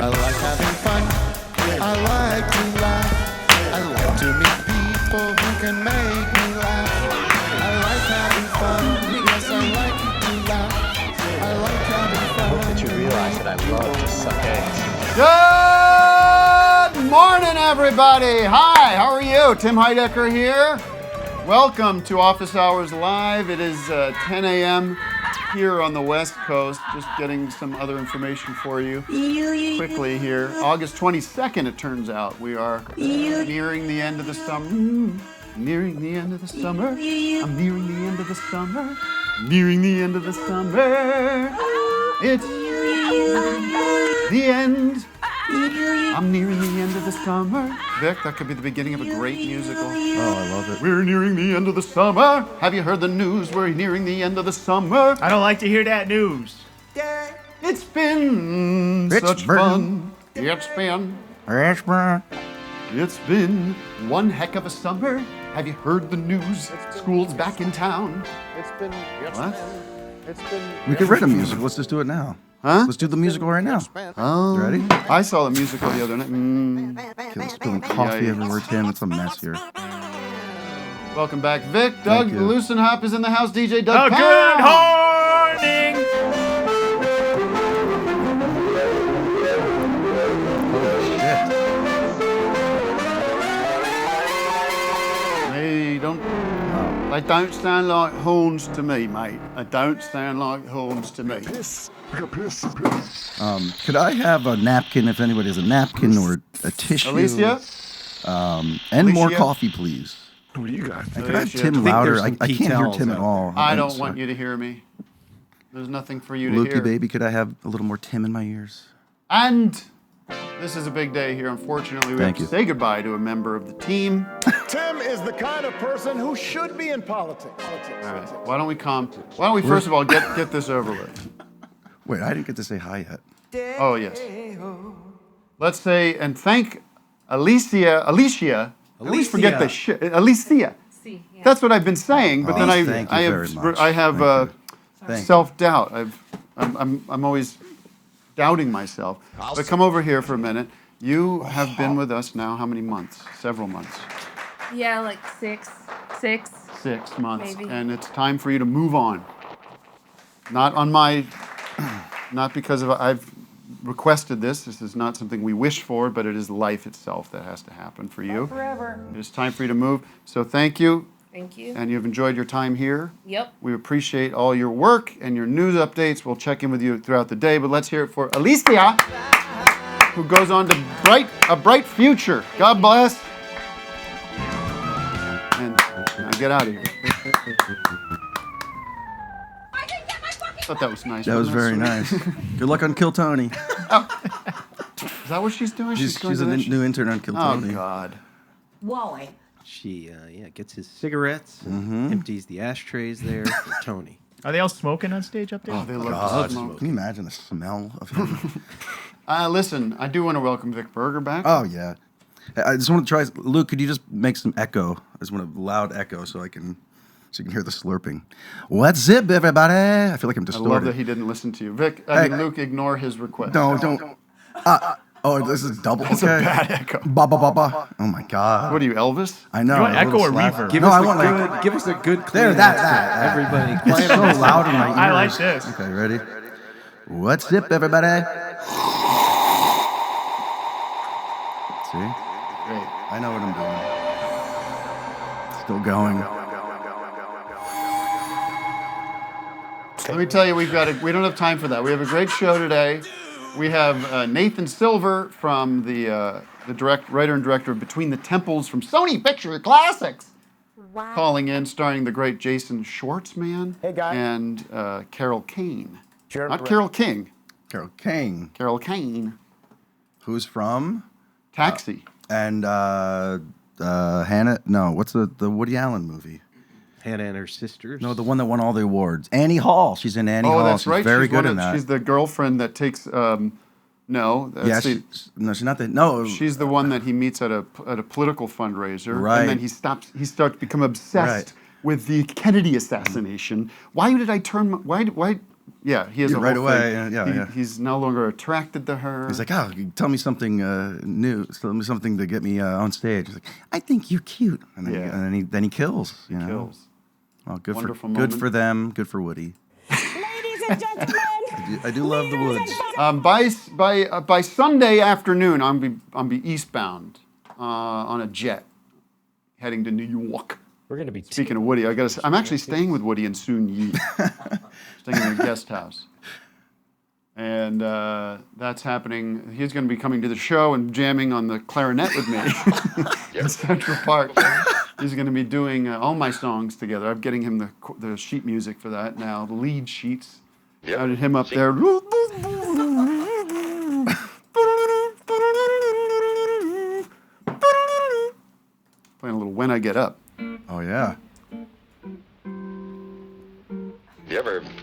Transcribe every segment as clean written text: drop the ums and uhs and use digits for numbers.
I like having fun. I like to laugh. I like to meet people who can make me laugh. I like having fun. Yes, I like to laugh. I like having fun. I hope that you realize that I love to suck eggs. Good morning, everybody. Hi, how are you? Tim Heidecker here. Welcome to Office Hours Live. It is 10 a.m. here on the West Coast. Just getting some other information for you quickly here. August 22nd, it turns out. We are nearing the end of the summer. Nearing the end of the summer. I'm nearing the end of the summer. Nearing the end of the summer. It's the end. I'm nearing the end of the summer. Vic, that could be the beginning of a great musical. Oh, I love it. We're nearing the end of the summer. Have you heard the news? We're nearing the end of the summer. I don't like to hear that news. It's been such fun. It's been one heck of a summer. Have you heard the news? School's back in town. It's been... What? We could write a musical. Let's just do it now. Huh? Let's do the musical right now. Oh. You ready? I saw the musical the other night. Okay, I'm spilling coffee Yeah. everywhere, Tim. It's a mess here. Welcome back, Vic. Doug Thank you. Loosenhop is in the house. DJ Doug Oh, good morning! They don't sound like horns to me, mate. They don't sound like horns to me. Could I have a napkin if anybody has a napkin or a tissue? Alicia? And more Alicia? coffee, please. What do you got? And could I have Alicia? Tim I think louder? there's I some can't hear P-tells Tim at out all. I I'm don't sorry. want you to hear me. There's nothing for you to Lukey, hear. baby, could I have a little more Tim in my ears? And this is a big day here. Unfortunately, we Thank have to you. say goodbye to a member of the team. Tim is the kind of person who should be in politics. All right. Why don't we first of all get this over with? Wait, I didn't get to say hi yet. Oh, yes. Let's say and thank Alicia. I always forget the shit. Alicia. That's what I've been saying, but Oh, then thank you I very have much. I have Thank you. self-doubt. I'm always doubting myself. But come over here for a minute. You have been with us now how many months? Several months. Yeah, like six. 6 months. Maybe. And it's time for you to move on. Not because I've requested this. This is not something we wish for, but it is life itself that has to happen for you. Not forever. It is time for you to move. So thank you. Thank you. And you've enjoyed your time here. Yep. We appreciate all your work and your news updates. We'll check in with you throughout the day, but let's hear it for Alicia, who goes on to a bright future. God bless. And now get out of here. I thought that was nice. That was wasn't very sweet? nice. Good luck on Kill Tony. Is that what she's doing? She's going to a that new intern on Kill Oh, Tony. God. Wally. She gets his cigarettes, and empties the ashtrays there for Tony. Are they all smoking on stage up there? Oh, they love God, the smoke. can you imagine the smell of him? Listen, I do want to welcome Vic Berger back. Oh, yeah. I just want to try. Luke, could you just make some echo? I just want a loud echo so you can hear the slurping. What's up, everybody? I feel like I'm I distorted. love that he didn't listen to you. Luke, ignore his request. Don't. Oh, this is double. It's okay. a bad echo. Ba ba ba ba. Oh my God. What are you, Elvis? I know. You want a little echo or slap. reverb? Give No, us I the want good, like. give us a good There, clean that. everybody. It's so loud in my ears. I like this. Okay, ready? What's up, everybody? See? Great. I know what I'm doing. Still going. Let me tell you, we don't have time for that. We have a great show today. We have Nathan Silver from the writer and director of Between the Temples from Sony Picture Classics. Wow. Calling in, starring the great Jason Schwartzman. Hey, guy. And Carol Kane. Sure. Not Carol King. Carol King, Carol Kane. who's from Taxi. and Hannah. No, what's the Woody Allen movie? Hannah and her sisters. No, the one that won all the awards. Annie Hall. She's in Annie Hall. That's She's right. very She's good one in that. She's the girlfriend that takes. No. Yeah, the- she's not the. No, She's the one that he meets at a political fundraiser, Right. and then he starts to become obsessed Right. with the Kennedy assassination. Why did I turn? Why Yeah, he has a Right whole away, thing. yeah. He's no longer attracted to her. He's like, oh, tell me something new. Tell me something to get me on stage. He's like, I think you're cute. And then, he kills. You know? Kills. Well, Wonderful good moment. for them. Good for Woody. Ladies and gentlemen, I do love the woods. By Sunday afternoon, I'm be eastbound on a jet, heading to New York. We're going to be Speaking of Woody, I'm actually staying with Woody in Soon Yi, staying in a guest house, and that's happening. He's going to be coming to the show and jamming on the clarinet with me in Central Park. He's going to be doing all my songs together. I'm getting him the sheet music for that now, the lead sheets. I had him up there. Playing a little When I Get Up. Oh, yeah.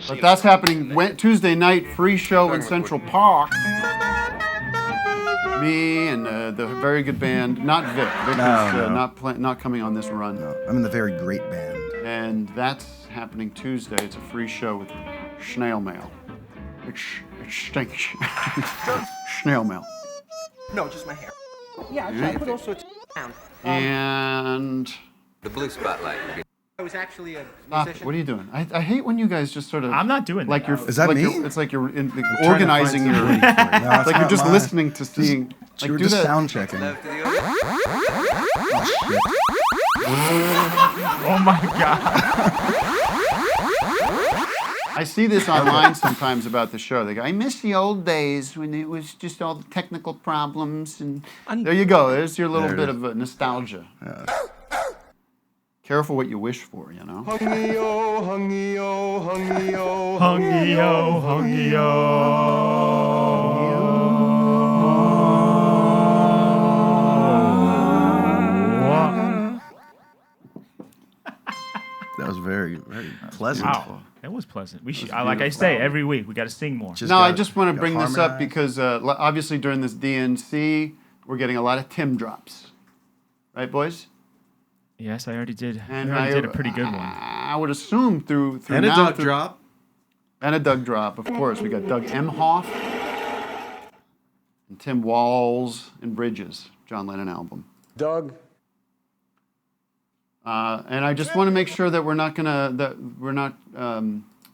But that's happening Tuesday night, free show in Central Park. Me and the very good band, not Vic. Vic is not coming on this run. No, I'm in the very great band. And that's happening Tuesday. It's a free show with snail mail. It stinks. Snail mail. No, just my hair. yeah, I put all sorts of And The blue spotlight. I was actually a stop. musician. What are you doing? I hate when you guys just sort of. I'm not doing like that. you're. Is that like me? It's like you're organizing your. No, it's like you're not just mine. listening to seeing. You were do just that. sound checking. Love to the audience. Oh my god. I see this online sometimes about the show. They go, I miss the old days when it was just all the technical problems. And there you go. There's your little bit of nostalgia. Careful what you wish for, you know? Hungee-oh, hungee-oh, hungee-oh, Hungee-oh, hungee-oh. That was very, very pleasant. Wow, that was pleasant. We should, like I say, every week we got to sing more. I just want to bring this up because obviously during this DNC, we're getting a lot of Tim drops. Right, boys? Yes, I already did. And I already did a pretty good one. I would assume through And a now, Doug drop. And a Doug drop, of course. We got Doug Emhoff and Tim Walls and Bridges, John Lennon album. Doug. And I just want to make sure that we're not going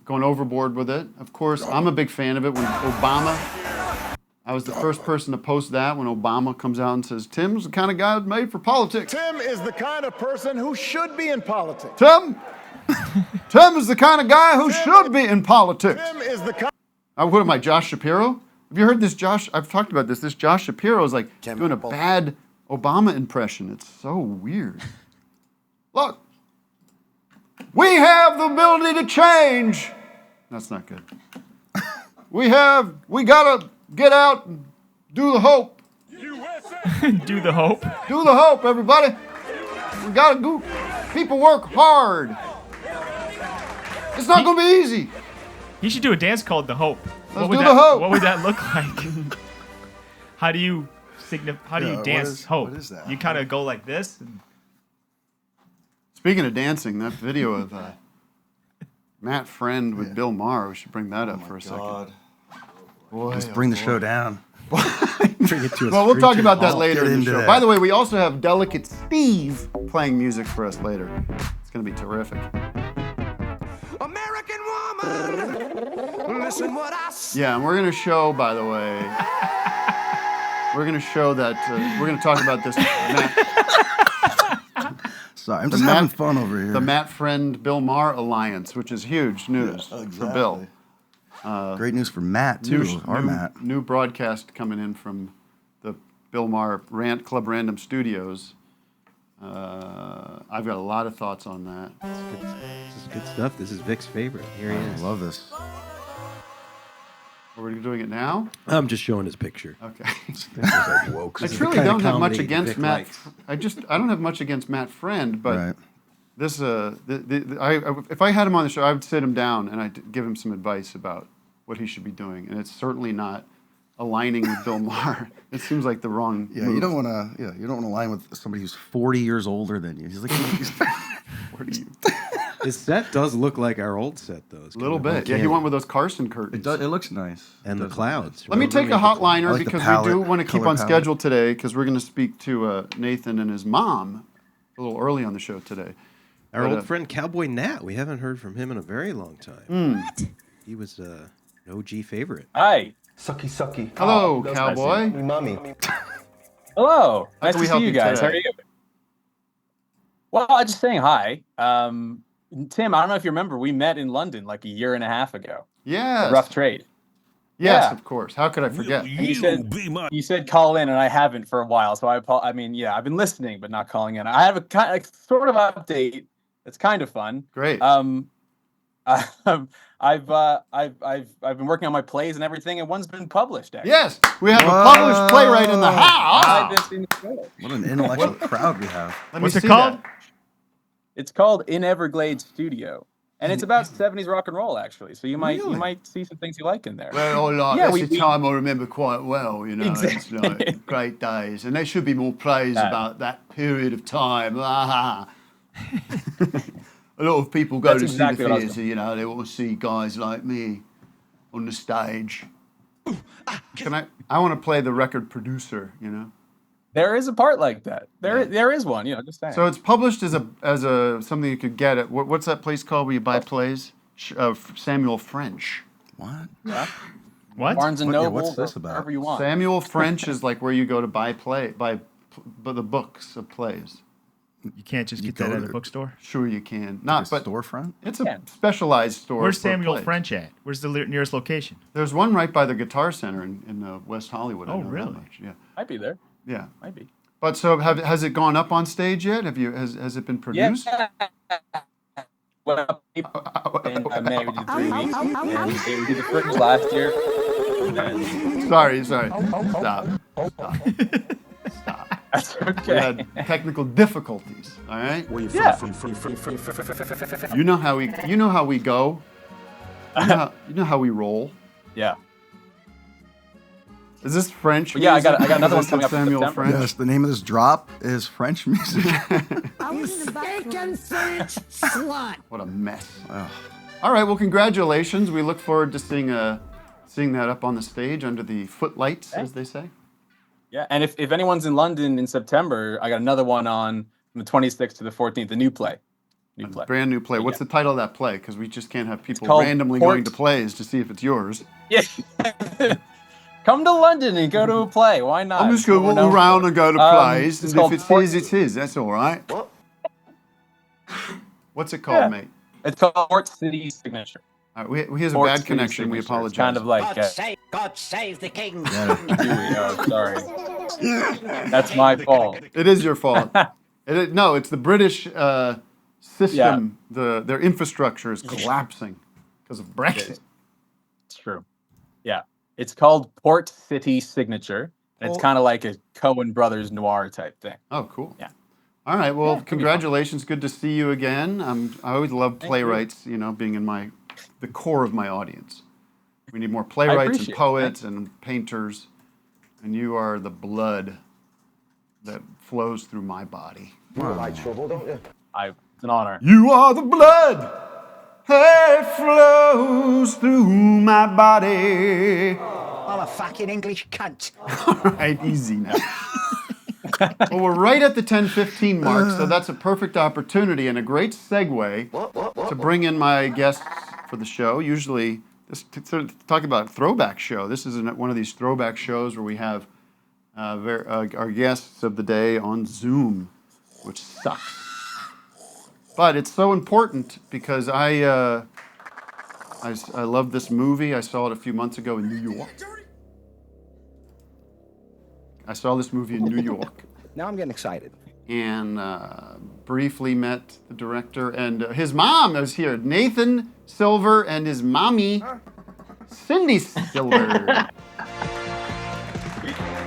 overboard with it. Of course, I'm a big fan of it. When Obama, I was the first person to post that when Obama comes out and says, Tim's the kind of guy made for politics. Tim is the kind of person who should be in politics. Tim is the kind of guy who should be in politics. Tim is the kind. What am I, Josh Shapiro? Have you heard this, Josh? I've talked about this. This Josh Shapiro is like doing a bad Obama impression. It's so weird. Look, we have the ability to change. That's not good. We gotta get out and do the hope. Do the hope. Do the hope, everybody. We gotta go. People work hard. It's not gonna be easy. He should do a dance called the Hope. Let's do the hope. What would that look like? How do you dance hope? what is that? You kind of go like this. And Speaking of dancing, that video of Matt Friend with Bill Maher, we should bring that up for a second. Boy, Let's bring the show down. Bring it to a Well, we'll talk screeching about that halt. later Get in the into show. that. By the way, we also have Delicate Steve playing music for us later. It's going to be terrific. American woman, listen what I say. Yeah, and we're going to show, by the way, we're going to show that, we're going to talk about this Sorry, I'm just having fun over here. the Matt Friend Bill Maher alliance, which is huge news for Bill. Great news for Matt, too. Matt. New broadcast coming in from the Bill Maher Club Random Studios. I've got a lot of thoughts on that. This is good stuff. This is Vic's favorite. Here he I is. love this. Are we doing it now? I'm just showing his picture. Okay. Woke. I is the truly kind of don't have much comedy against Vic Matt. likes. I don't have much against Matt Friend, but Right. this if I had him on the show, I would sit him down and I'd give him some advice about what he should be doing, and it's certainly not aligning with Bill Maher. It seems like the wrong. Yeah, move. you don't want to. Yeah, you don't want to line with somebody who's 40 years older than you. He's like, he's 40. His set does look like our old set, though. A little bit. Yeah, he went with those Carson curtains. It looks nice. And the clouds. Let me take a hotliner like the because palette, we do want to keep color on palette. schedule today because we're going to speak to Nathan and his mom a little early on the show today. Our But, old friend Cowboy Nat. We haven't heard from him in a very long time. What? He was an OG favorite. Hi. Sucky, sucky. Hello, that's Cowboy. Me mommy. Hello. How Nice can we to help see you you guys. today? How are you? Well, I'm just saying hi. Tim, I don't know if you remember, we met in London like a year and a half ago. Yes. A rough trade. Yes, Yeah. of course. How could I forget? And you said call in, and I haven't for a while. So I mean, yeah, I've been listening, but not calling in. I have a sort of update. It's kind of fun. Great. I've been working on my plays and everything, and one's been published. Actually. Yes, we have a published playwright in the house. I've been seeing the show. What an intellectual crowd we have. Let me What's it see called? that. It's called In Everglades Studio, and it's about 70s rock and roll actually. So you might see some things you like in there. Well, that's a time I remember quite well. You know, Exactly. it's like great days, and there should be more plays about that period of time. A lot of people go That's to exactly see what the I was theatre. You know, they want to see guys like me on the stage. I want to play the record producer. You know. There is a part like that. There is one. You know, just saying. So it's published as a something you could get at what's that place called where you buy plays? Samuel French. What? Yeah. What? Barnes and Noble. What's this about? Wherever you want. Samuel French is like where you go to buy the books of plays. You can't just get that at a bookstore. Sure you can. But storefront? It's a specialized store. Where's for Samuel plays. French at? Where's the nearest location? There's one right by the Guitar Center in West Hollywood. I Oh, know that really? much. Yeah. Might be there. Yeah. Might be. But so has it gone up on stage yet? Has it been produced? Yeah. Well, and May we did 3 weeks, and we did the Fringe last year. And then... Sorry. Stop. That's We okay. had technical difficulties. All right. Yeah. You know how we go. You know how we roll. Yeah. Is this French? But yeah, I music? got another one Is this coming up in Samuel September. French. Yes, the name of this drop is French music. You stinking French slut. What a mess. All right. Well, congratulations. We look forward to seeing that up on the stage under the footlights, as they say. Yeah, and if anyone's in London in September, I got another one on from the 26th to the 14th, a new play. Brand new play. What's the title of that play? Because we just can't have people called randomly Port- going to plays to see if it's yours. Yeah. Come to London and go to a play. Why not? I'm just going to walk around and go to plays, it's and if called it's Port- his, it's his. That's all right. What's it called, mate? It's called Port City Signature. All right, here's a Port bad City connection. We Signature. It's apologize. kind of like God save the king. oh, sorry. That's my fault. It is your fault. No, it's the British system. Their infrastructure is collapsing because of Brexit. It's true. Yeah. It's called Port City Signature. And it's kind of like a Coen Brothers noir type thing. Oh, cool. Yeah. All right. Well, congratulations. Good to see you again. I always love playwrights. You know, being in the core of my audience. We need more playwrights and poets and painters, and you are the blood that flows through my body. You like trouble, don't you? It's an honor. You are the blood that flows through my body. I'm a fucking English cunt. All right, easy now. Well, we're right at the 10:15 mark, so that's a perfect opportunity and a great segue to bring in my guests for the show. Usually, talk about throwback show. This is one of these throwback shows where we have our guests of the day on Zoom, which sucks. But it's so important because I love this movie. I saw it a few months ago in New York. I saw this movie in New York. Now I'm getting excited. And briefly met the director, and his mom is here, Nathan Silver, and his mommy, Cindy Silver.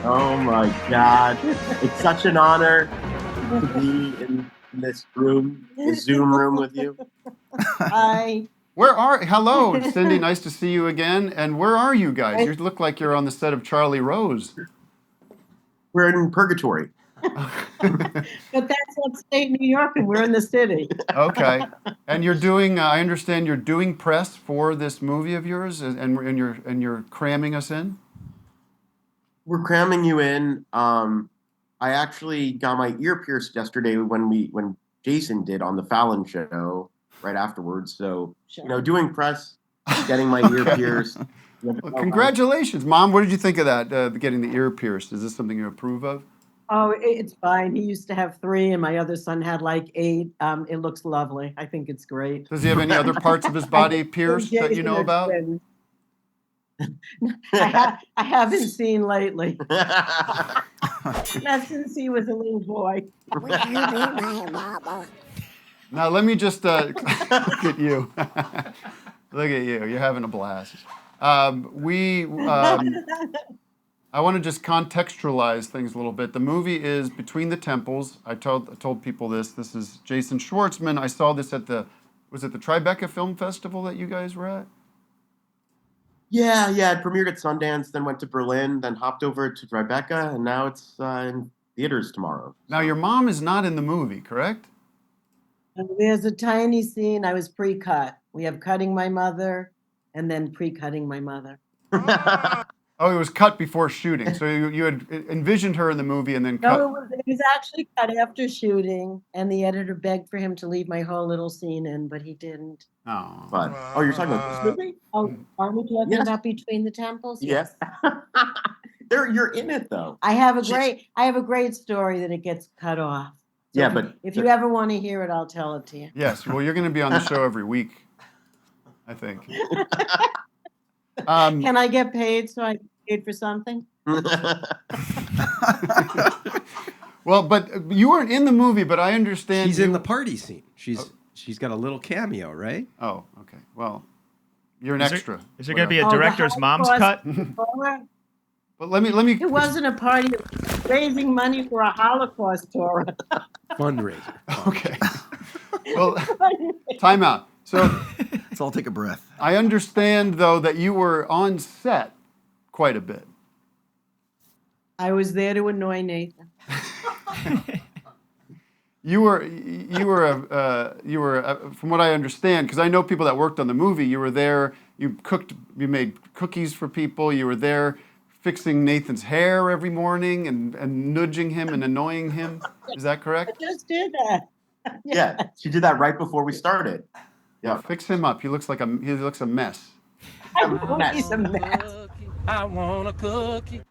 Oh my God. It's such an honor to be in this room, the Zoom room with you. Hi. Hello, Cindy, nice to see you again. And where are you guys? You look like you're on the set of Charlie Rose. We're in purgatory. But that's upstate New York, and we're in the city. Okay. And you're doing, I understand you're doing press for this movie of yours, and you're cramming us in? We're cramming you in. I actually got my ear pierced yesterday when Jason did on the Fallon show right afterwards. So, doing press, getting my ear pierced. Well, congratulations, Mom. What did you think of that, getting the ear pierced? Is this something you approve of? Oh, it's fine. He used to have 3, and my other son had like 8. It looks lovely. I think it's great. Does he have any other parts of his body pierced that you know about? I haven't seen lately. Not since he was a little boy. Now let me just look at you. Look at you. You're having a blast. I want to just contextualize things a little bit. The movie is Between the Temples. I told people this. This is Jason Schwartzman. I saw this at was it the Tribeca Film Festival that you guys were at? Yeah. It premiered at Sundance, then went to Berlin, then hopped over to Tribeca, and now it's in theaters tomorrow. Now, your mom is not in the movie, correct? There's a tiny scene. I was pre-cut. We have cutting my mother, and then pre-cutting my mother. Oh, it was cut before shooting. So you had envisioned her in the movie and then cut. No, it was actually cut after shooting, and the editor begged for him to leave my whole little scene in, but he didn't. Oh. But you're talking about this movie? Oh, are we talking about Between the Temples? Yes. You're in it though. I have a great story that it gets cut off. So Yeah, but if you ever want to hear it, I'll tell it to you. Yes. Well, you're going to be on the show every week, I think. Can I get paid so I get paid for something? Well, but you weren't in the movie, but I understand She's in the party scene. She's got a little cameo, right? Oh, okay. Well, you're an Is extra. Is there going to be a director's mom's cut? But let me. It wasn't a party. It was raising money for a Holocaust tour. Fundraiser. Okay. Well, time out. So let's all take a breath. I understand, though, that you were on set quite a bit. I was there to annoy Nathan. You were from what I understand, because I know people that worked on the movie. You were there. You made cookies for people. You were there fixing Nathan's hair every morning and nudging him and annoying him. Is that correct? I just did that. Yeah, she did that right before we started. Yeah, fix him up. He looks a mess. He's a mess. I want a cookie.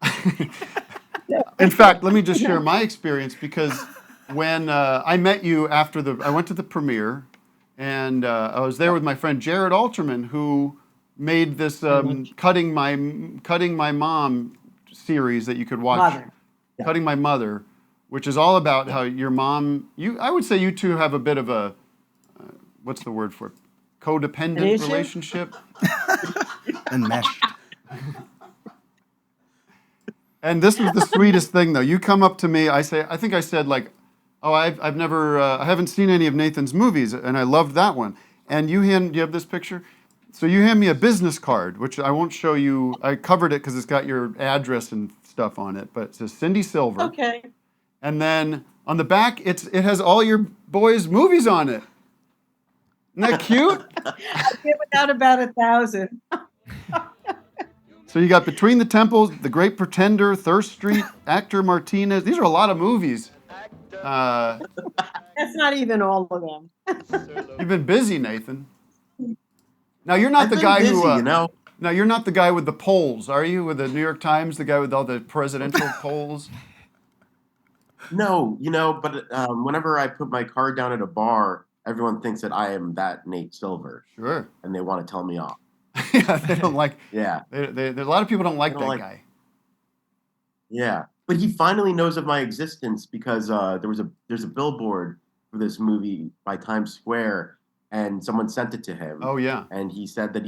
In fact, let me just share my experience, because when I met you I went to the premiere, and I was there with my friend Jared Alterman, who made this cutting my mom series that you could watch. Mother. Cutting My Mother, which is all about how your mom. I would say you two have a bit of a what's the word for it? Codependent relationship. Enmeshed. And this was the sweetest thing, though. You come up to me. I think I said like, "Oh, I've never, I haven't seen any of Nathan's movies, and I loved that one." And you have this picture. So you hand me a business card, which I won't show you. I covered it because it's got your address and stuff on it, but it says Cindy Silver. Okay. And then on the back, it has all your boys' movies on it. Isn't that cute? I gave out about 1,000. So you got Between the Temples, The Great Pretender, Thirst Street, Actor Martinez. These are a lot of movies. That's not even all of them. You've been busy, Nathan. Now you're not the guy who. Now you're not the guy with the polls, are you? With the New York Times, the guy with all the presidential polls. No, but whenever I put my card down at a bar, everyone thinks that I am that Nate Silver. Sure. And they want to tell me off. Yeah, they don't like. Yeah. A lot of people don't like that guy. Yeah, but he finally knows of my existence because there's a billboard for this movie by Times Square, and someone sent it to him. Oh yeah. And he said that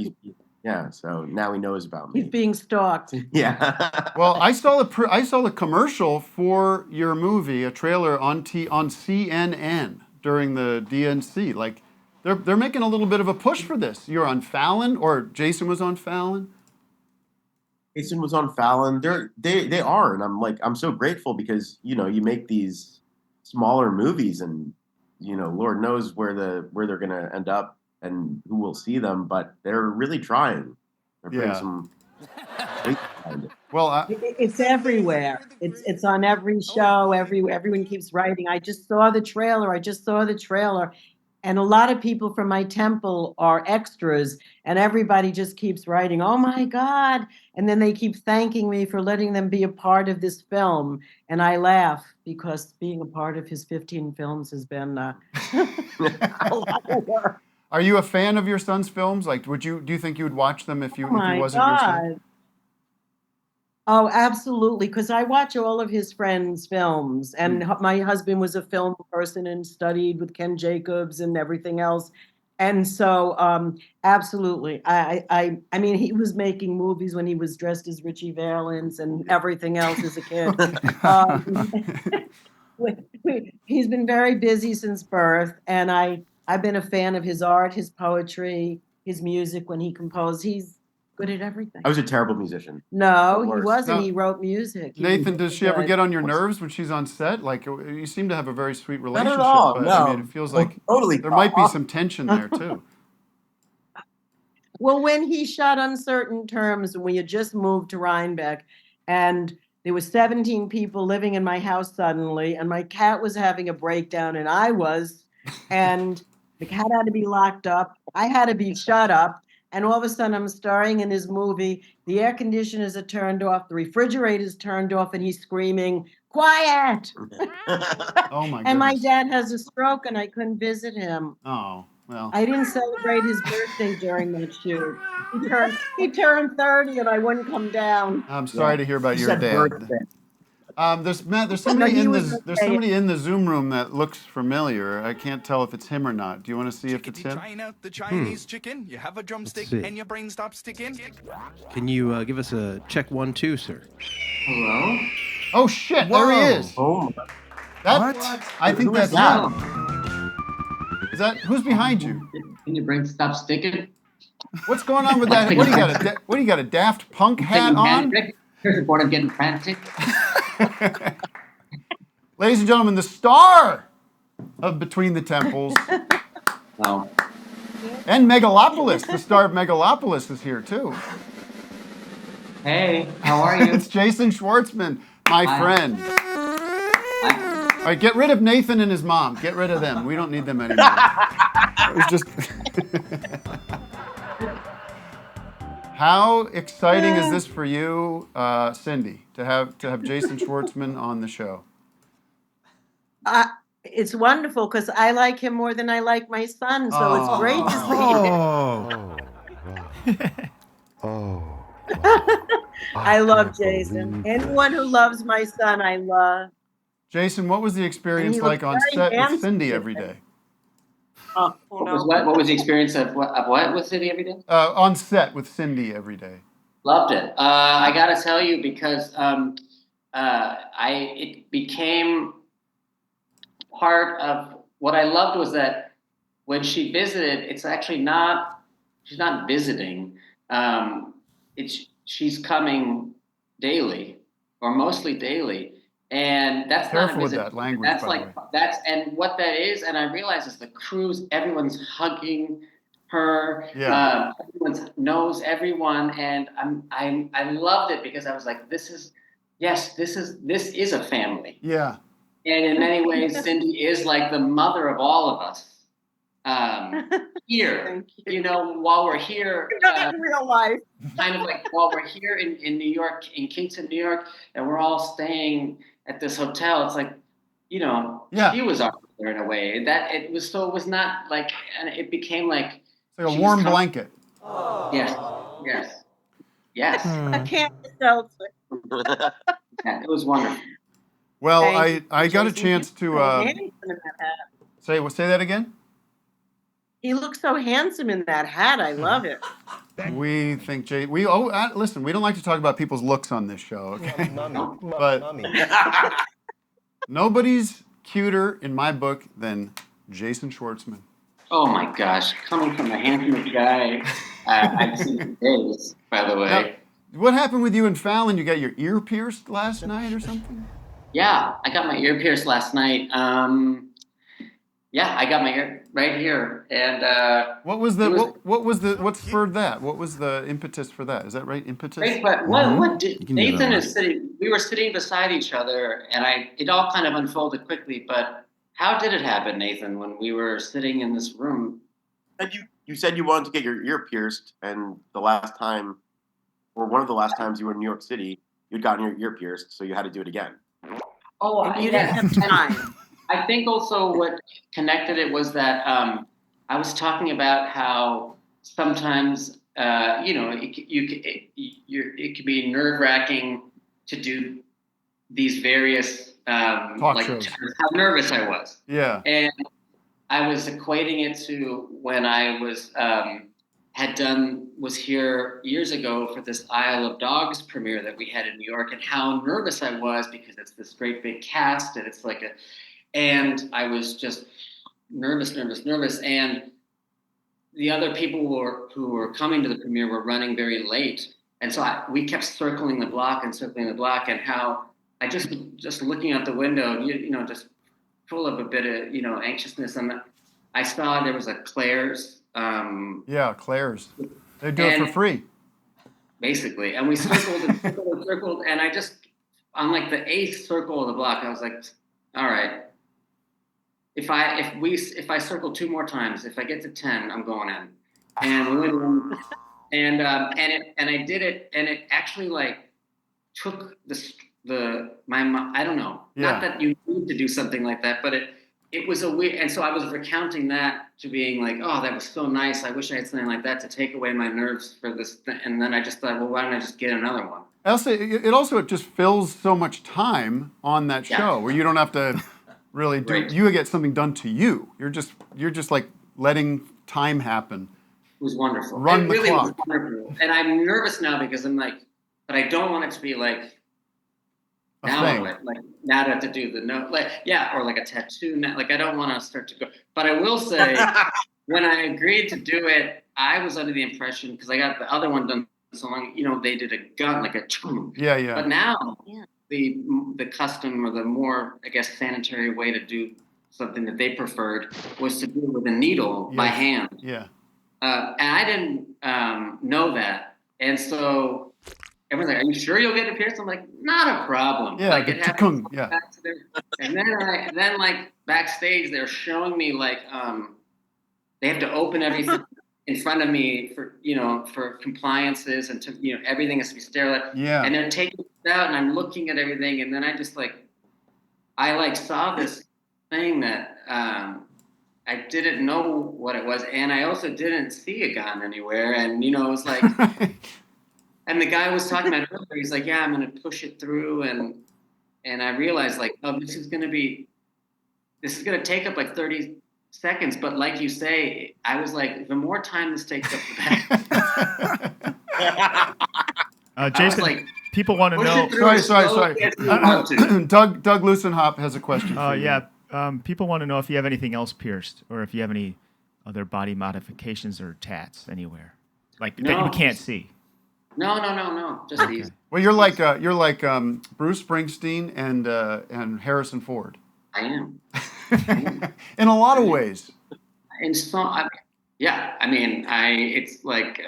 so now he knows about me. He's being stalked. Yeah. Well, I saw the commercial for your movie, a trailer on CNN during the DNC. Like, they're making a little bit of a push for this. You're on Fallon, or Jason was on Fallon. Jason was on Fallon. They are, and I'm so grateful because you make these smaller movies, and Lord knows where they're gonna end up and who will see them, but they're really trying. They're putting some weight behind it. Well, it's everywhere. It's on every show. Everyone keeps writing. I just saw the trailer. And a lot of people from my temple are extras, and everybody just keeps writing, "Oh my God." And then they keep thanking me for letting them be a part of this film. And I laugh because being a part of his 15 films has been a lot of work. Are you a fan of your son's films? Like, do you think you would watch them if he wasn't your son? Oh, absolutely, because I watch all of his friends' films, and my husband was a film person and studied with Ken Jacobs and everything else, and so absolutely, I mean, he was making movies when he was dressed as Richie Valens and everything else as a kid. He's been very busy since birth, and I've been a fan of his art, his poetry, his music when he composed. He's good at everything. I was a terrible musician. No, he wasn't. He wrote music. Nathan, does she ever get on your nerves when she's on set? Like, you seem to have a very sweet relationship. Not at all, but no. I mean, it feels like there might be some tension there too. Well, when he shot Uncertain Terms, and we had just moved to Rhinebeck, and there was 17 people living in my house suddenly, and my cat was having a breakdown, and I was, and the cat had to be locked up. I had to be shut up. And all of a sudden, I'm starring in his movie. The air conditioners are turned off. The refrigerator's turned off, and he's screaming, "Quiet!" Oh my! And my dad has a stroke, and I couldn't visit him. Oh well. I didn't celebrate his birthday during that shoot. He turned 30, and I wouldn't come down. I'm sorry to hear about your dad. There's somebody in the Zoom room that looks familiar. I can't tell if it's him or not. Do you want to see if it's him? Trying out the Chinese chicken. You have a drumstick and your brain stops sticking. Can you give us a check 1, 2, sir? Hello? Oh shit! Whoa. There he is. Oh. I think that's him. Is that who's behind you? Can your brain stop sticking? What's going on with that? What do you got? A Daft Punk hat on? Here's a board of getting frantic. Ladies and gentlemen, the star of Between the Temples. Oh. And Megalopolis. The star of Megalopolis is here too. Hey, how are you? It's Jason Schwartzman, my friend. All right, get rid of Nathan and his mom. Get rid of them. We don't need them anymore. It was just. How exciting is this for you, Cindy, to have Jason Schwartzman on the show? It's wonderful because I like him more than I like my son, so it's great to see him. I love Jason. Anyone who loves my son, I love. Jason, what was the experience like on set with Cindy every day? What was the experience of what with Cindy every day? On set with Cindy every day. Loved it. I got to tell you because it became part of what I loved was that when she visited, it's actually not. She's not visiting. She's coming daily or mostly daily. And that's careful not with that language. That's and what that is, and I realize is the crews. Everyone's hugging her. Yeah. Everyone knows everyone, and I loved it because I was like, this is a family. Yeah. And in many ways, Cindy is like the mother of all of us. Here, while we're here, in real life, kind of like while we're here in New York, in Kingston, New York, and we're all staying at this hotel. It's like, she was our mother in a way. That it was not like, and it became like a warm blanket. Yes. I can't tell. Yeah, it was wonderful. Well, I got a chance to say that again. He looks so handsome in that hat. I love it. We think listen, we don't like to talk about people's looks on this show, okay? But nobody's cuter in my book than Jason Schwartzman. Oh my gosh, coming from the handsomest guy I've seen in days, by the way. What happened with you and Fallon? You got your ear pierced last night or something? Yeah, I got my ear pierced last night. Yeah, I got my ear right here, and what's for that? What was the impetus for that? Is that right? Impetus. Right, but what did Nathan is sitting? We were sitting beside each other, and it all kind of unfolded quickly. But how did it happen, Nathan? When we were sitting in this room, and you said you wanted to get your ear pierced, and the last time, or one of the last times you were in New York City, you'd gotten your ear pierced, so you had to do it again. Oh, And you didn't have time. I think also what connected it was that I was talking about how sometimes it can be nerve-wracking to do these various talk shows. How nervous I was. Yeah. And I was equating it to when I was was here years ago for this Isle of Dogs premiere that we had in New York, and how nervous I was because it's this great big cast, and it's like and I was just nervous, and the other people who were coming to the premiere were running very late, and so we kept circling the block, and how I just looking out the window, just full of a bit of anxiousness, and I saw there was a Claire's. Yeah, Claire's. They do it for free. Basically, and we circled and circled, and I just on like the 8th circle of the block, I was like, all right. If I circle 2 more times, if I get to 10, I'm going in. And we went in, and I did it, and it actually like took my I don't know, not that you need to do something like that, but it was a weird, and so I was recounting that to being like, oh, that was so nice. I wish I had something like that to take away my nerves for this thing. And then I just thought, well, why don't I just get another one? It just fills so much time on that show where you don't have to really do. Right. You get something done to you. You're just like letting time happen. It was wonderful. It really was wonderful. And I'm nervous now because I'm like, but I don't want it to be like. Now now I have to do the note, or like a tattoo. Now, like I don't want to start to go. But I will say, when I agreed to do it, I was under the impression because I got the other one done so long. They did a gun like a. Yeah. But now the custom or the more sanitary way to do something that they preferred was to do it with a needle by hand. Yeah. And I didn't know that, and so. Everyone's like, "Are you sure you'll get it pierced?" I'm like, "Not a problem." Yeah, like it happens. Yeah. And then like backstage, they're showing me like they have to open everything in front of me for compliances and everything has to be sterile. Yeah. And they're taking it out, and I'm looking at everything, and then I just I saw this thing that I didn't know what it was, and I also didn't see a gun anywhere, and it was like. And the guy was talking about it earlier. He's like, "Yeah, I'm going to push it through," and I realized this is going to take up like 30 seconds. But like you say, I was like, the more time this takes up, the better. Jason, people want to know. Sorry. Doug Lusenhop has a question. People want to know if you have anything else pierced, or if you have any other body modifications or tats anywhere, that you can't see. No. Just these. Well, you're like Bruce Springsteen and Harrison Ford. I am. In a lot of ways. In some, it's like,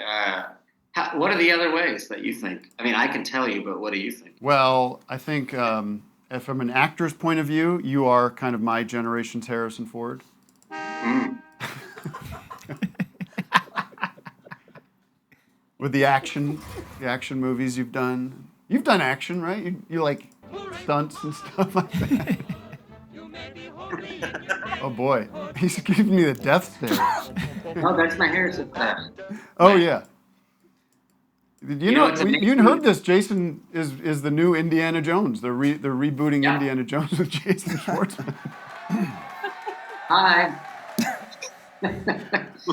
what are the other ways that you think? I mean, I can tell you, but what do you think? Well, I think from an actor's point of view, you are kind of my generation's Harrison Ford. With the action movies you've done. You've done action, right? You like stunts and stuff like that. Oh boy, he's giving me the death stare. Oh, that's my Harrison stare. Oh yeah. You heard this? Jason is the new Indiana Jones. They're rebooting Indiana Jones with Jason Schwartzman. Hi.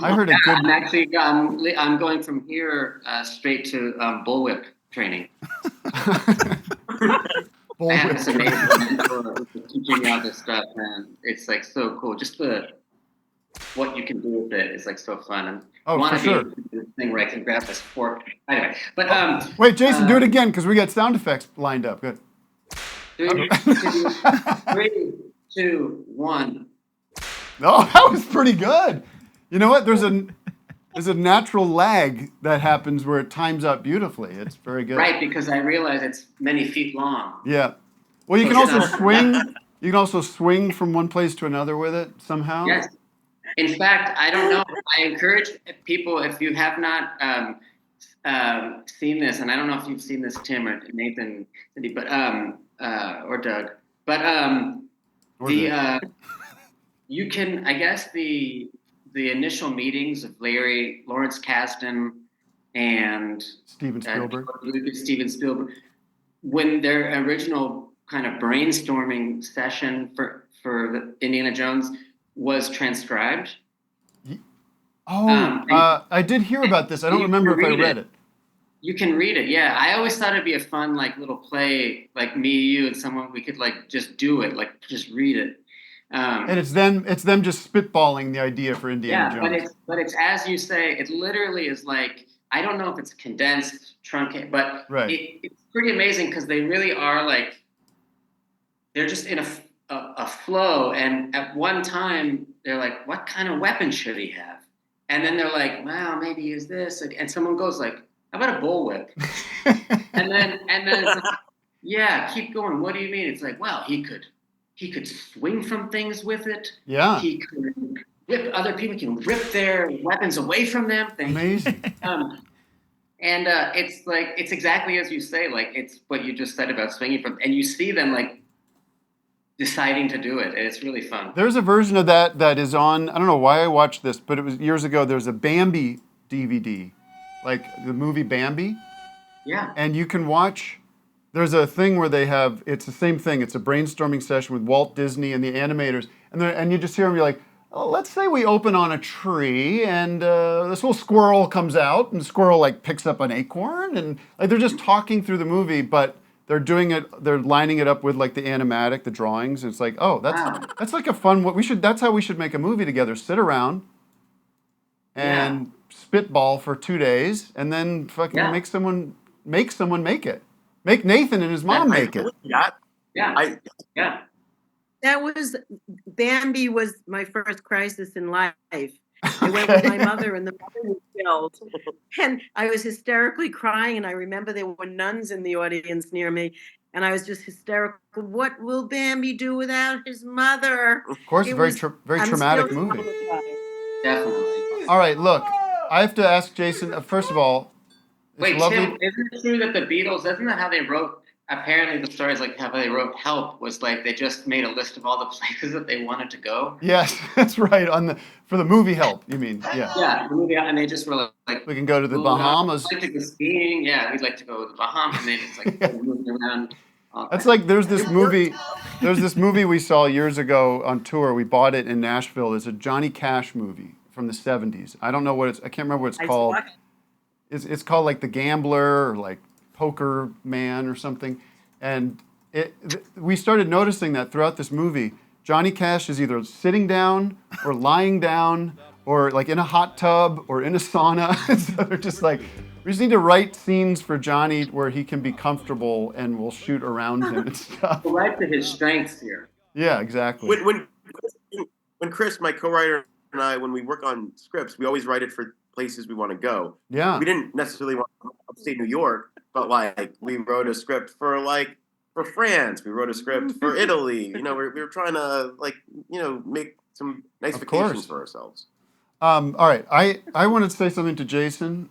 I heard a good. I'm going from here straight to bullwhip training. I have this amazing mentor teaching me all this stuff, and it's like so cool. Just the what you can do with it is like so fun. And Oh, I want for to sure. be this thing where I can grab this fork. Anyway, but Wait, Jason, do it again because we got sound effects lined up. Good. 3, 2, 1. Oh, that was pretty good. You know what? There's a natural lag that happens where it times out beautifully. It's very good. Right, because I realize it's many feet long. Yeah. Well, you can also swing. You can also swing from one place to another with it somehow. Yes. In fact, I don't know. I encourage people, if you have not seen this, and I don't know if you've seen this, Tim or Nathan, but or Doug, but you can, I guess, the initial meetings of Lawrence Kasdan and Steven Spielberg, when their original kind of brainstorming session for the Indiana Jones was transcribed. I did hear about this. I don't remember if I read it. You can read it, yeah. I always thought it'd be a fun, like, little play, like me, you, and someone, we could, like, just do it, like, just read it. And it's them just spitballing the idea for Indiana Jones. But it's as you say, it literally is like, I don't know if it's condensed, truncated, but it's pretty amazing because they really are like, they're just in a flow, and at one time they're like, what kind of weapon should he have? And then they're like, wow, maybe use this, and someone goes like, how about a bullwhip? and then it's like, yeah, keep going. What do you mean? It's like, well, he could swing from things with it. Yeah. He could whip other people. He can rip their weapons away from them. Amazing. It's like, it's exactly as you say. Like, it's what you just said about swinging from, and you see them like deciding to do it, and it's really fun. There's a version of that is on. I don't know why I watched this, but it was years ago. There's a Bambi DVD, like the movie Bambi. Yeah. And you can watch. There's a thing where they have. It's the same thing. It's a brainstorming session with Walt Disney and the animators, and you just hear them be like, oh, let's say we open on a tree, and this little squirrel comes out, and the squirrel like picks up an acorn, and like they're just talking through the movie, but they're doing it. They're lining it up with like the animatic, the drawings. It's like, oh, that's like a fun. What we should. That's how we should make a movie together. Sit around and spitball for 2 days, and then fucking make someone make it. Make Nathan and his mom make it. Yeah. That was, Bambi was my first crisis in life. I went with my mother and the mother was killed. And I was hysterically crying, and I remember there were nuns in the audience near me, and I was just hysterical. What will Bambi do without his mother? Of course, very traumatic movie. Definitely. All right, look, I have to ask Jason, first of all, wait, Tim, isn't it true that the Beatles, isn't that how they wrote, apparently the story is like how they wrote Help, was like they just made a list of all the places that they wanted to go? Yes, that's right, for the movie Help, you mean, yeah. Yeah, the movie, and they just were like, we can go to the Bahamas. We'd like to go skiing, yeah, we'd like to go to the Bahamas, and they just like moving around. That's like, there's this movie we saw years ago on tour, we bought it in Nashville, it's a Johnny Cash movie from the 70s. I don't know what I can't remember what it's called. It's called like The Gambler or like Poker Man or something. And we started noticing that throughout this movie, Johnny Cash is either sitting down or lying down or like in a hot tub or in a sauna. So they're just like, we just need to write scenes for Johnny where he can be comfortable and we'll shoot around him and stuff. We'll write to his strengths here. Yeah, exactly. When Chris, my co-writer, and I, when we work on scripts, we always write it for places we want to go. Yeah. We didn't necessarily want to upstate New York, but like we wrote a script for France. We wrote a script for Italy. You know, we were trying to make some nice vacations for ourselves. All right. I wanted to say something to Jason.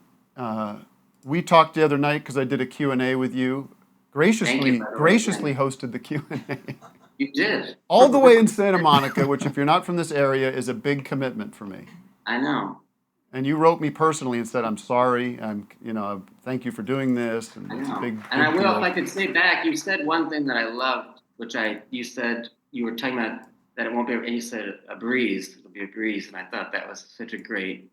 We talked the other night because I did a Q&A with you. Graciously hosted the Q&A. You did. All the way in Santa Monica, which if you're not from this area is a big commitment for me. I know. And you wrote me personally and said, I'm sorry. Thank you for doing this. And it's a big And I will, deal. if I could say back, you said one thing that I loved, you said you were talking about that it won't be, and you said a breeze. It'll be a breeze. And I thought that was such a great.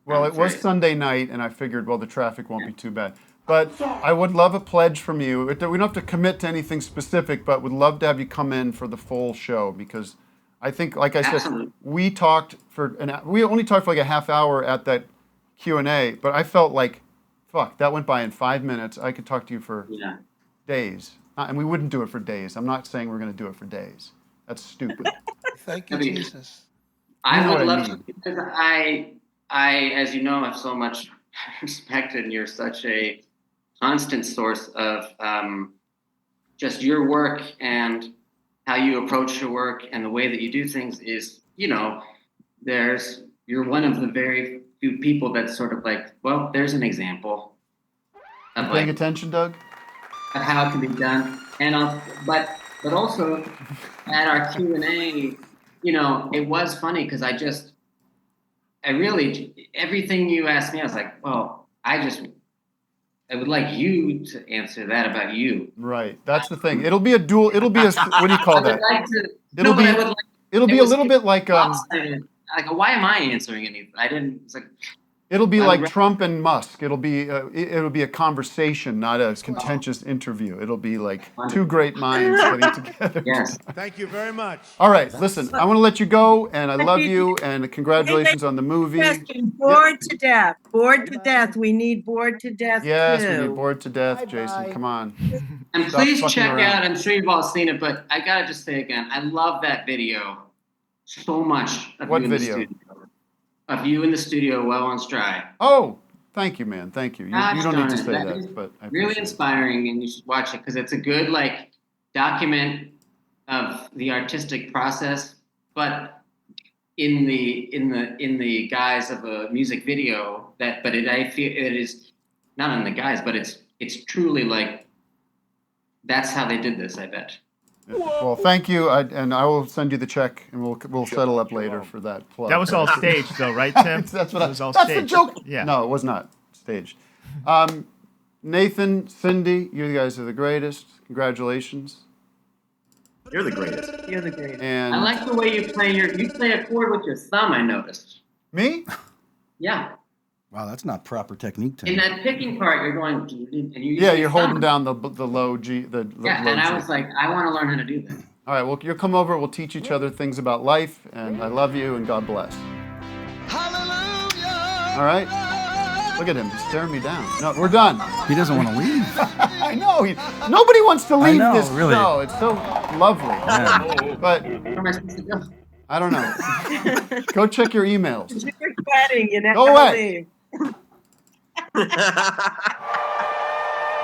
Well, it was Sunday night, and I figured, well, the traffic won't be too bad. But I would love a pledge from you. We don't have to commit to anything specific, but would love to have you come in for the full show because I think, like I said, Absolutely. we only talked for like a half hour at that Q&A, but I felt like, fuck, that went by in 5 minutes. I could talk to you for days. And we wouldn't do it for days. I'm not saying we're going to do it for days. That's stupid. Thank you, Jesus. I would love mean. to, because I, as you know, have so much respect, and you're such a constant source of just your work and how you approach your work and the way that you do things is, you know, you're one of the very few people that's sort of like, well, there's an example of Paying attention, Doug? Of how it can be done. And but also at our Q&A, you know, it was funny because everything you asked me, I was like, well, I would like you to answer that about you. Right. That's the thing. It'll be a, what do you call that? It'll be a little bit like why am I answering anything? It's like it'll be like Trump and Musk. It'll be a conversation, not a contentious interview. It'll be like two great minds getting together. Yes. Thank you very much. All right, listen, I want to let you go, and I love you, and congratulations on the movie. Question, bored to death. Bored to death. We need bored to death Yes, too. we need bored to death, Jason. Come on. And Stop please fucking check around. out, I'm sure you've all seen it, but I gotta just say again, I love that video so much. What video? Of you in the studio, well on stride. Oh, thank you, man. Thank you. You Gosh don't need to darn say it. that, but I Really appreciate it. inspiring, and you should watch it because it's a good document of the artistic process, but in the guise of a music video. I feel it is not in the guise, but it's truly like that's how they did this. I bet. Well, thank you, and I will send you the check, and we'll settle up later for that plug. That was all staged, though, right, Tim? That's what That was all that's staged. the joke. Yeah. No, it was not staged. Nathan, Cindy, you guys are the greatest. Congratulations. You're the greatest. You're the greatest. And I like the way you play a chord with your thumb. I noticed. Me? Yeah. Wow, that's not proper technique, Tim. In that picking part, you're going, and you Yeah, you're holding down the low G. The Yeah, low and I G. was like, I want to learn how to do that. All right, well, you'll come over. We'll teach each other things about life, and I love you, and God bless. Hallelujah! All right? Look at him, he's staring me down. No, we're done. He doesn't want to leave. I know. Nobody wants to leave know, this really. show. It's so lovely. Yeah. But Where am I supposed to go? I don't know. Go check your emails. You're sweating. You never Go away. leave. All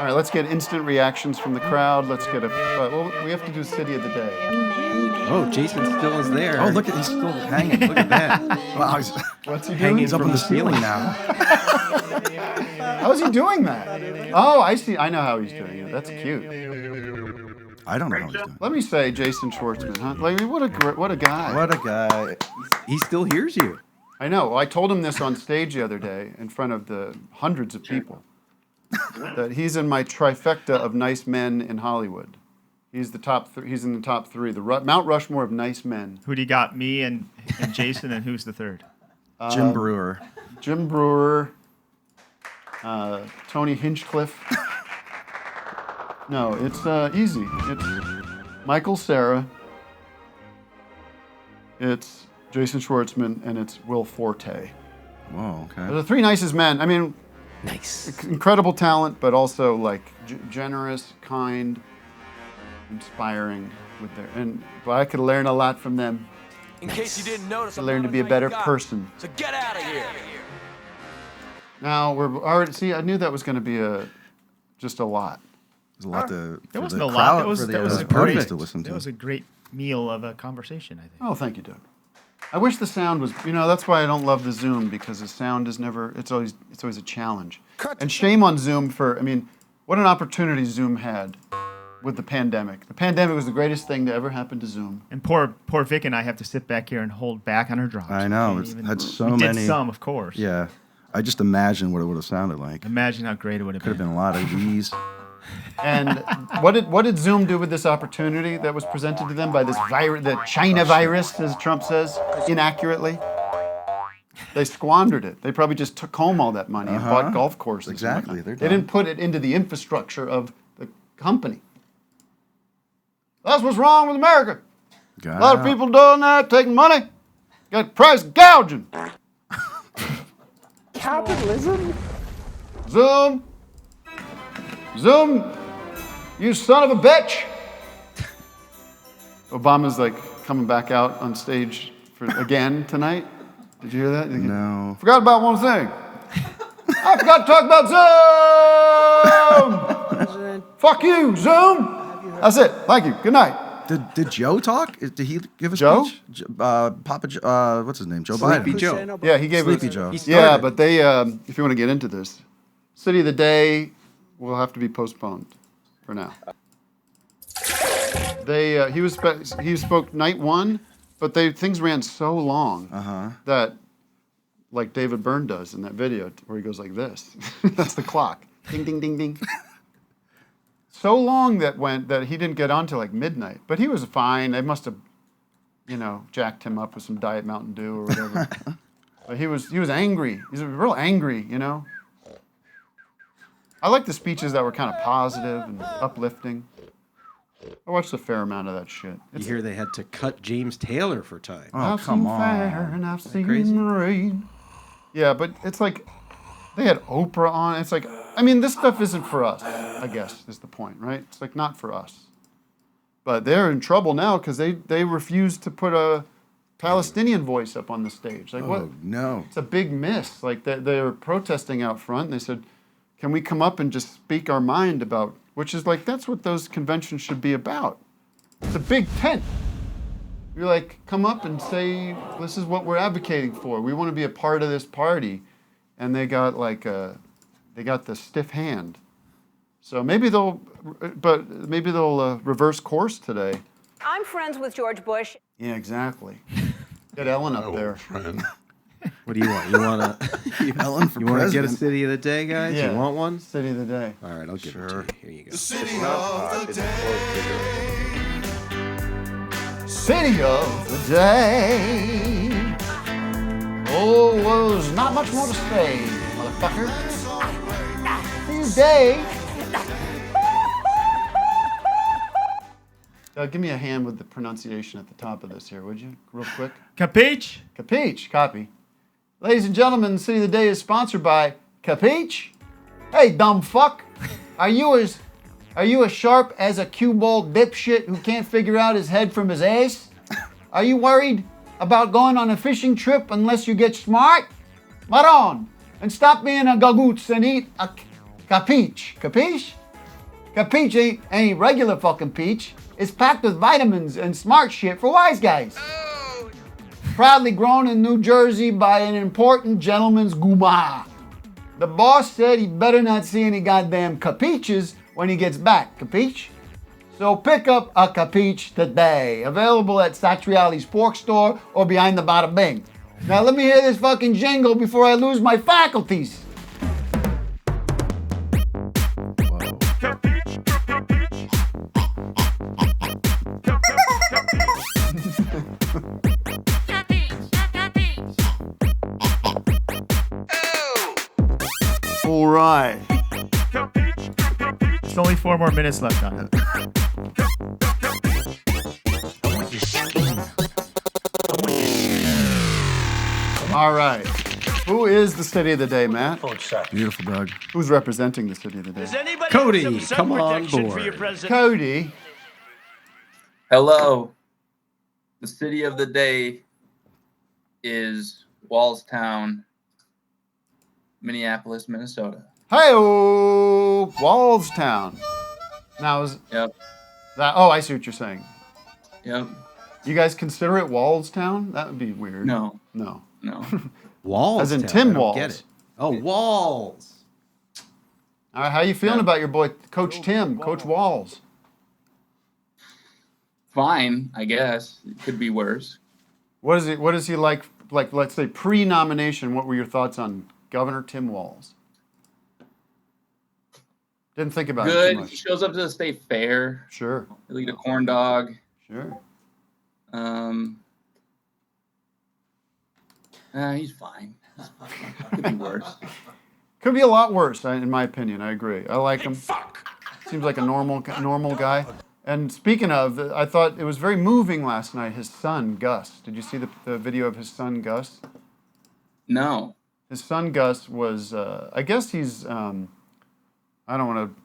right, let's get instant reactions from the crowd. Let's get well, we have to do City of the Day. Oh, Jason still is there. Oh, look at he's still hanging. Look at that. Wow, he's What's he doing? Hanging he's up from on the the ceiling ceiling. now. How's he doing that? Oh, I see. I know how he's doing it. That's cute. I don't know how he's doing. Let me say, Jason Schwartzman, huh? Like, what a guy. What a guy. He still hears you. I know. Well, I told him this on stage the other day in front of the hundreds of people. That he's in my trifecta of nice men in Hollywood. He's he's in the top three. The Mount Rushmore of nice men. Who do you got? Me and Jason, and who's the third? Jim Brewer. Jim Brewer. Tony Hinchcliffe. No, it's easy. It's Michael Cera. It's Jason Schwartzman, and it's Will Forte. Whoa, okay. They're the three nicest men. I mean, Nice. incredible talent, but also like generous, kind, inspiring with but I could learn a lot from them. In case you didn't notice, To learn to be a better person. So get out of here. Now we're already. See, I knew that was going to be just a lot. There's a lot to. That for wasn't the a lot. crowd, That was for the a parties great to listen to. That was a great meal of a conversation, I think. Oh, thank you, Doug. I wish the sound was. That's why I don't love the Zoom, because the sound is never. It's always a challenge. And shame on Zoom for. I mean, what an opportunity Zoom had with the pandemic. The pandemic was the greatest thing to ever happen to Zoom. And poor Vic and I have to sit back here and hold back on her drums. I know. We It's can't had even- so we many. did some, of course. Yeah. I just imagine what it would have sounded like. Imagine how great it would have Could been. have been a lot of these. And what did Zoom do with this opportunity that was presented to them by this virus, the China virus, as Trump says, inaccurately? They squandered it. They probably just took home all that money and bought golf courses. Exactly. They didn't put it into the infrastructure of the company. That's what's wrong with America. A lot of people doing that, taking money. Got price gouging. Capitalism? Zoom. Zoom, you son of a bitch. Obama's like coming back out on stage again tonight. Did you hear that? No. Forgot about one thing. I forgot to talk about Zoom. Fuck you, Zoom. That's it. Thank you. Good night. Did Joe talk? Did he give a Joe? speech? What's his name? Joe Sleepy Biden. Joe. Yeah, he gave Sleepy it. Joe. Yeah, but they, if you want to get into this, City of the Day will have to be postponed for now. He spoke night one, but things ran so long that, like David Byrne does in that video where he goes like this. That's the clock. Ding, ding, ding, ding. So long that he didn't get on till like midnight. But he was fine. They must have, jacked him up with some Diet Mountain Dew or whatever. But he was angry. He's real angry, I like the speeches that were kind of positive and uplifting. I watched a fair amount of that shit. You hear they had to cut James Taylor for time. Oh, come on. And I've seen crazy? the rain. Yeah, but it's like they had Oprah on. It's like, this stuff isn't for us, I guess, is the point, right? It's like not for us. But they're in trouble now because they refused to put a Palestinian voice up on the stage. Like, what? No. It's a big miss. Like, they were protesting out front, and they said, can we come up and just speak our mind about, which is like, that's what those conventions should be about. It's a big tent. You're like, come up and say, this is what we're advocating for. We want to be a part of this party. And they got they got the stiff hand. So maybe they'll reverse course today. I'm friends with George Bush. Yeah, exactly. Get Ellen up there. Friend. What do you want? You want to Ellen for You want to get a president. city of the day, guys? Yeah. You want one? City of the day. All right, I'll give it to you. Here you go. City of the day. City of the day. Oh, well, there's not much more to say, motherfucker. Day. Give me a hand with the pronunciation at the top of this here, would you? Real quick. Capiche? Capiche. Copy. Ladies and gentlemen, the City of the Day is sponsored by Capiche. Hey, dumb fuck. Are you as sharp as a cue ball dipshit who can't figure out his head from his ass? Are you worried about going on a fishing trip unless you get smart? Maron, and stop being a gagoots and eat a capiche. Capiche? Capiche ain't regular fucking peach. It's packed with vitamins and smart shit for wise guys. Proudly grown in New Jersey by an important gentleman's guma. The boss said he better not see any goddamn capiches when he gets back. Capiche? So pick up a capiche today. Available at Satriali's Pork Store or behind the Bada Bing. Now let me hear this fucking jingle before I lose my faculties. All right. There's only 4 more minutes left on it. All right. Who is the City of the Day, Matt? Beautiful, Doug. Who's representing the City of the Day? Cody, come on board. Cody. Hello. The City of the Day is Wallstown, Minneapolis, Minnesota. Hi-oh, Wallstown. Now is Yep. that? Oh, I see what you're saying. Yep. You guys consider it Wallstown? That would be weird. No. No. Walls. As in Town, Tim I don't Walls. Get it. Oh, Walls. All right, how you feeling about your boy, Coach Tim, Coach Walls? Fine, I guess. It could be worse. What is he like? Like, let's say pre-nomination. What were your thoughts on Governor Tim Walls? Didn't think about it too Good. much. He shows up to the state fair. Sure. He'll eat a corn dog. Sure. He's fine. Could be worse. Could be a lot worse, in my opinion. I agree. I like him. Seems like a normal guy. And speaking of, I thought it was very moving last night. His son, Gus. Did you see the video of his son, Gus? No. His son, Gus, was, I guess he's, I don't want to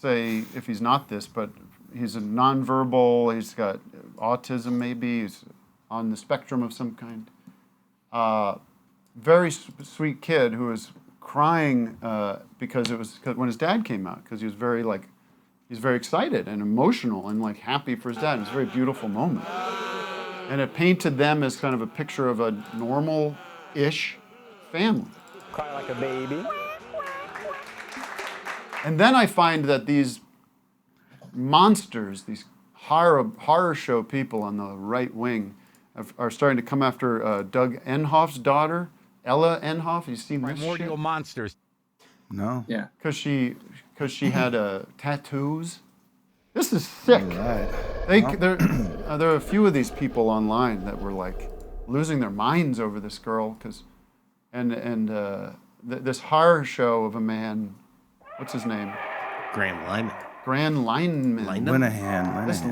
say if he's not this, but he's a nonverbal, he's got autism maybe, he's on the spectrum of some kind. Very sweet kid who was crying because when his dad came out, because he was very he's very excited and emotional and happy for his dad. It was a very beautiful moment. And it painted them as kind of a picture of a normal-ish family. Cry like a baby. And then I find that these monsters, these horror show people on the right wing, are starting to come after Doug Enhoff's daughter, Ella Enhoff. You seen this Primordial shit? monsters. No. Yeah. Because she had tattoos. This is sick. Right. There are a few of these people online that were losing their minds over this girl this horror show of a man. What's his name? Graham Lyman. Graham Lineman. Linehan. This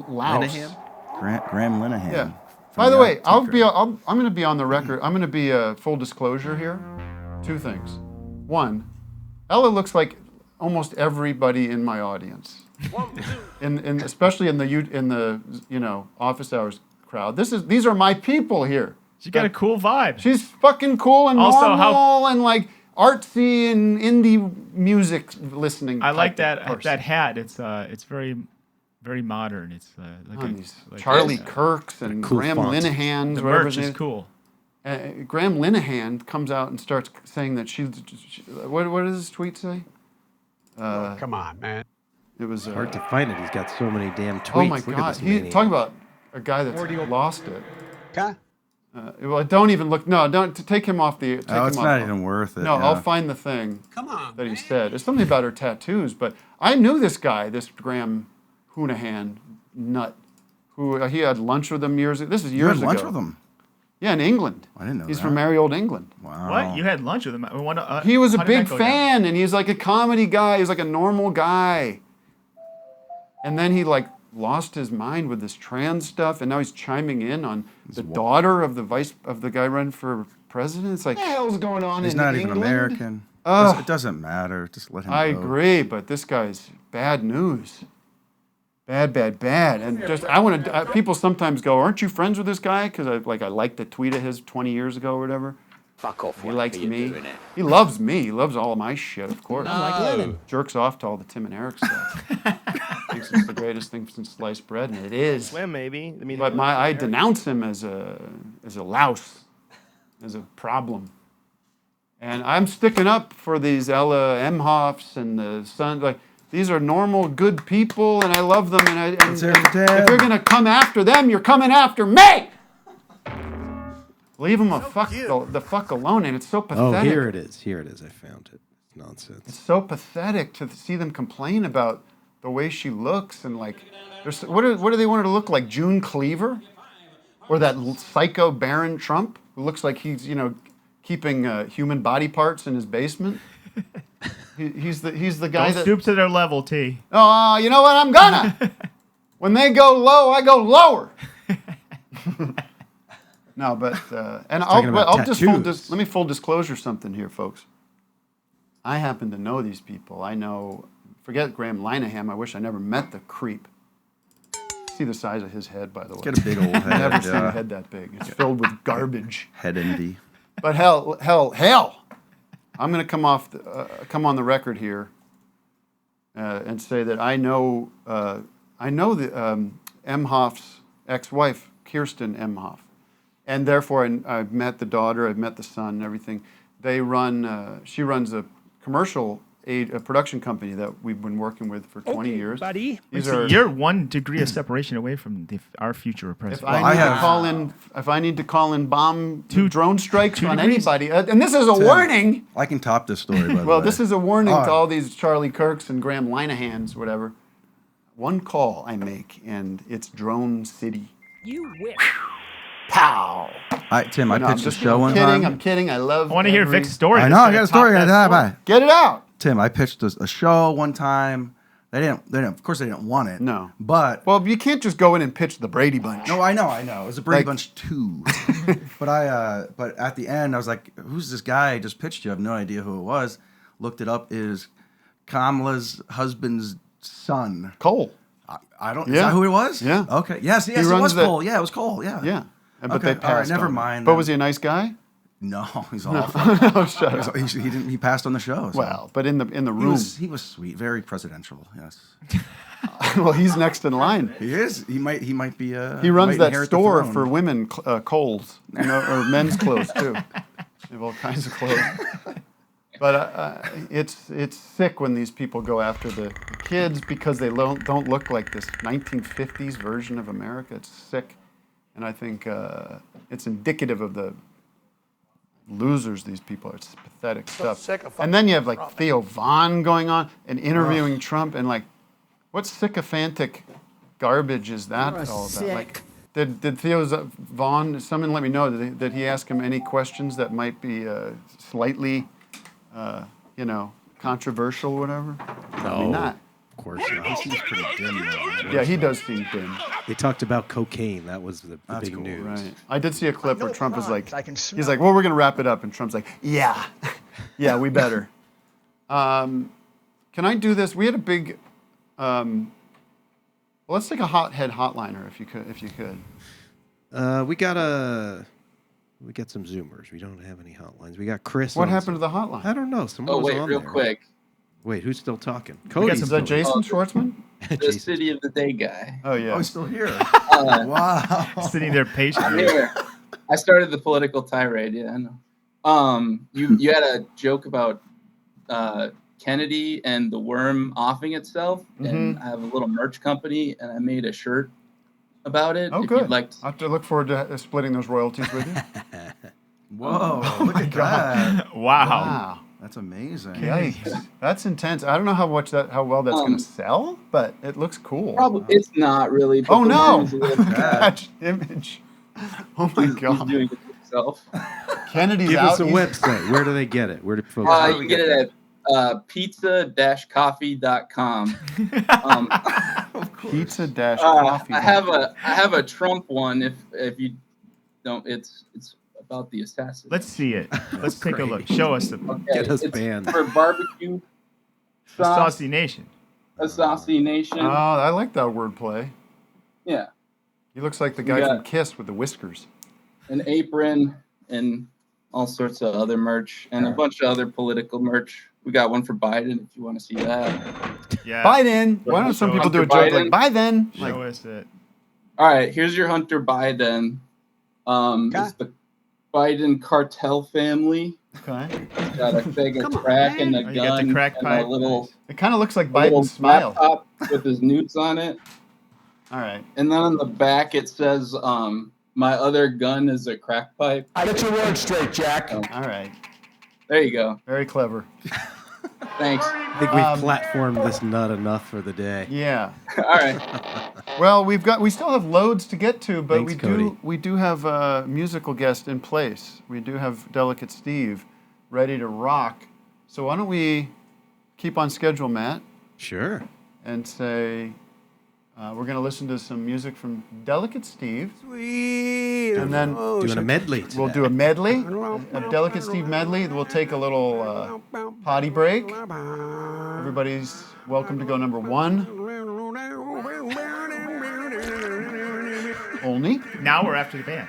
louse. Graham Linehan. Yeah. By the way, I'm going to be on the record. I'm going to be full disclosure here. Two things. One, Ella looks like almost everybody in my audience, especially in the office hours crowd. These are my people here. She got a cool vibe. She's fucking cool and Also, normal and artsy and indie music listening. I like that hat. It's very, very modern. It's Charlie Kirks and cool Graham font. Linehan's. The whatever merch his is name cool. Graham Linehan comes out and starts saying that what does his tweet say? Come on, man. It was hard to find it. He's got so many damn tweets. Oh my Look God! at this Talking about a guy that's lost it. Okay. Well, don't even look. No, don't take him off the. Take It's him not off. even worth it. No, yeah. I'll find the thing. Come on, that he said. It's something about her tattoos, but I knew this guy, this Graham Hounahan nut, who he had lunch with him years ago. This is years ago. You had lunch with him? Yeah, in England. I didn't know He's that. from merry old England. Wow. What? You had lunch with him? He was a how did big that go fan, and he's like a comedy guy. He's like a normal guy. And then he lost his mind with this trans stuff, and now he's chiming in on the daughter of the guy running for president. It's like, What the hell's going on He's in not England? even American. It doesn't matter. Just let him I go. agree, but this guy's bad news. Bad. And just I want to. People sometimes go, "Aren't you friends with this guy?" Because I liked a tweet of his 20 years ago or whatever. Fuck off. He likes me. He loves me. He loves all of my shit, of course. No. Jerks off to all the Tim and Eric stuff. Thinks it's the greatest thing since sliced bread, and it is. Swim, maybe. I mean, But I denounce him as a louse, as a problem. And I'm sticking up for these Ella Emhoffs and the son. These are normal, good people, and I love them. And if you're gonna come after them, you're coming after me. Leave them the fuck alone. And it's so pathetic. Oh, here it is. I found it. It's nonsense. It's so pathetic to see them complain about the way she looks and what do they want her to look like? June Cleaver, or that psycho Baron Trump who looks like he's keeping human body parts in his basement. He's the guy Don't stoop to their level, T. Oh, you know what? I'm gonna. When they go low, I go lower. No, but and I'll just let me full disclosure something here, folks. I happen to know these people. I know. Forget Graham Linehan. I wish I never met the creep. See the size of his head, by the way. He's got a big old head. I've never seen a head that big. It's filled with garbage. Head envy. But hell! I'm going to come on the record here and say that I know the Emhoff's ex-wife, Kirsten Emhoff, and therefore I've met the daughter, I've met the son, and everything. She runs a commercial a production company that we've been working with for 20 years. Buddy. You're 1 degree of separation away from our future president. If I need to call in bomb drone strikes on anybody, and this is a warning. I can top this story, by the way. Well, this is a warning to all these Charlie Kirks and Graham Linehans, whatever. One call I make, and it's Drone City. You wish. Pow! Tim, I pitched a show one time. I'm kidding. I want to hear Vic's story. I know. I got a story. Get it out. Tim, I pitched a show one time. They didn't. Of course, they didn't want it. No. But well, you can't just go in and pitch the Brady Bunch. No, I know. It was a Brady Bunch 2. But at the end, I was like, "Who's this guy I just pitched you?" I have no idea who it was. Looked it up. Is Kamala's husband's son Cole? I don't. Is that who it was? Yeah. Okay. Yes. It was Cole. Yeah, it was Cole. Yeah. Yeah. But Okay, they all right, passed. never on it. mind But then. was he a nice guy? No, he's awful. No, shut up. He didn't. He passed on the show. So. Well, but in the room, he was sweet, very presidential. Yes. Well, he's next in line. He is. He might be. He runs might that inherit the store throne. for women, Kohl's, or men's clothes too. They have all kinds of clothes. But it's sick when these people go after the kids because they don't look like this 1950s version of America. It's sick, and I think it's indicative of the losers these people are. It's pathetic stuff. And then you have like Theo Von going on and interviewing Trump, and like, what sycophantic garbage is that all about? Like, did Theo Von, someone let me know, did he ask him any questions that might be slightly, controversial or whatever? Probably not. Of course not. He seems pretty dim, though. Yeah, he does seem dim. They talked about cocaine. That was the big cool, news. Right. I did see a clip where Trump was like, he's like, well, we're going to wrap it up. And Trump's like, yeah, yeah, we better. Can I do this? We had a big, well, let's take a hothead hotliner if you could. We got some Zoomers. We don't have any hotlines. We got Chris. What happened to the hotline? I don't know. Someone Oh, was wait, on real there. quick. Wait, who's still talking? Is Cody's that Jason Schwartzman? The city of the day guy. Oh, yeah. Oh, he's still here. Wow. Sitting there I'm patiently. here. I started the political tirade. Yeah, I know. You had a joke about Kennedy and the worm offing itself, and I have a little merch company, and I made a shirt about it. Oh, if good. You'd like I have to look forward to splitting those royalties with you. Whoa! Look at that. Wow. That's amazing. Yikes. That's intense. I don't know how well that's going to sell, but it looks cool. Probably it's not really. But Oh, the no. worm is a little bad. That image. Oh, my He's God. doing it himself. Kennedy's Give out. us a He's- website. Where do they get it? Where do folks? You can get it at pizza-coffee.com. Pizza-coffee. I have a Trump one. If you don't, it's about the assassin. Let's see it. Let's take a look. Show us the Get us it's banned. for barbecue the sauce. Saucy Nation. A saucy nation. Oh, I like that wordplay. Yeah, He looks like the We guy got- from Kiss with the whiskers. an apron and all sorts of other merch and a bunch of other political merch. We got one for Biden if you want to see that. Yeah. Biden. Why don't some people do a joke like Biden? Show Like, us it. All right, here's your Hunter Biden. It's the Biden cartel family. okay. Got a bag of crack and a Oh, gun you got the crack and pipe. a little, It kind of looks like a little Biden's smile. laptop with his newts on it. All right. And then on the back it says, "My other gun is a crack pipe." Get your words straight, Jack. All right. There you go. Very clever. Thanks. I think we've platformed this nut enough for the day. Yeah. All right. Well, we still have loads to get to, but Thanks, Cody. we do have a musical guest in place. We do have Delicate Steve ready to rock. So why don't we keep on schedule, Matt, Sure. and say we're going to listen to some music from Delicate Steve. Sweet. And then Doing a medley. we'll do a medley, a Delicate Steve medley. We'll take a little potty break. Everybody's welcome to go number 1. Only Now we're after the band.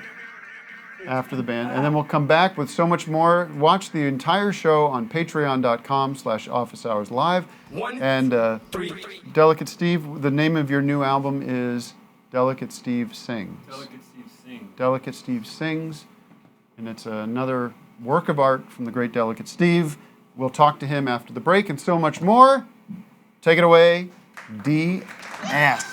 after the band. And then we'll come back with so much more. Watch the entire show on patreon.com/officehourslive. And Delicate Steve, the name of your new album is Delicate Steve Sings. Delicate Steve Sings. And it's another work of art from the great Delicate Steve. We'll talk to him after the break and so much more. Take it away, DS.